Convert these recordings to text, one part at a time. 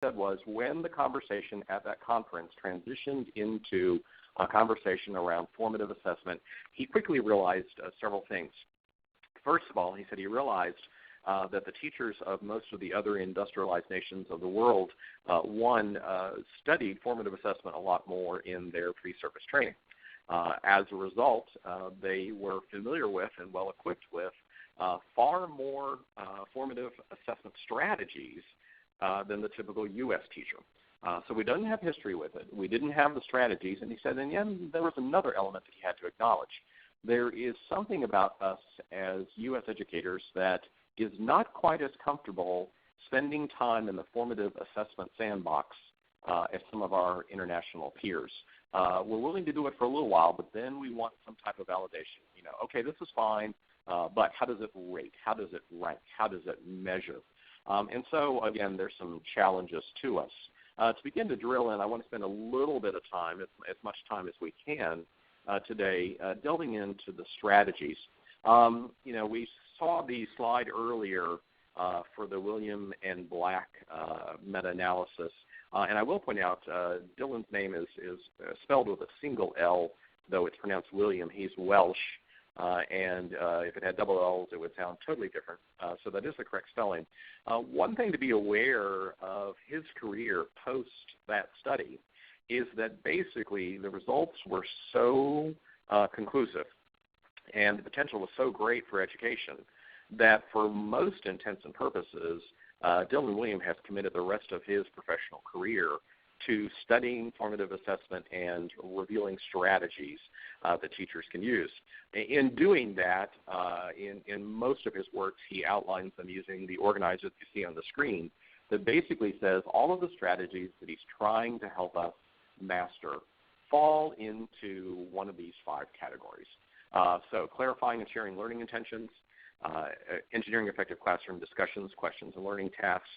said was when the conversation at that conference transitioned into a conversation around formative assessment, he quickly realized several things. First of all, he said he realized that the teachers of most of the other industrialized nations of the world, studied formative assessment a lot more in their pre-service training. As a result, they were familiar with and well-equipped with far more formative assessment strategies than the typical U.S. teacher. So we didn't have history with it. We didn't have the strategies. And he said, and then there was another element that he had to acknowledge. There is something about us as U.S. educators that is not quite as comfortable spending time in the formative assessment sandbox as some of our international peers. We're willing to do it for a little while, but then we want some type of validation. Okay, this is fine, but how does it rate? How does it rank? How does it measure? And so, again, there's some challenges to us. To begin to drill in, I want to spend a little bit of time, as much time as we can today, delving into the strategies. We saw the slide earlier for the William and Black meta-analysis. And I will point out, Dylan's name is spelled with a single L, though it's pronounced William. He's Welsh. And if it had double L's, it would sound totally different. So that is the correct spelling. One thing to be aware of his career post that study is that basically the results were so conclusive and the potential was so great for education that for most intents and purposes, Dylan William has committed the rest of his professional career to studying formative assessment and revealing strategies that teachers can use. In doing that, in most of his works, he outlines them using the organizer that you see on the screen that basically says all of the strategies that he's trying to help us master fall into one of these 5 categories. So clarifying and sharing learning intentions, engineering effective classroom discussions, questions, and learning tasks,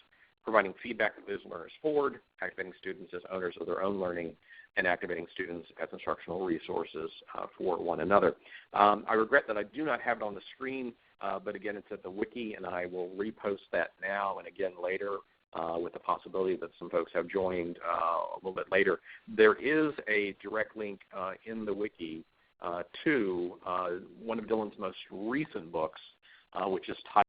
providing feedback that moves learners forward, activating students as owners of their own learning, and activating students as instructional resources for one another. I regret that I do not have it on the screen, but again, it's at the wiki, and I will repost that now and again later with the possibility that some folks have joined a little bit later. There is a direct link in the wiki to one of Dylan's most recent books, which is titled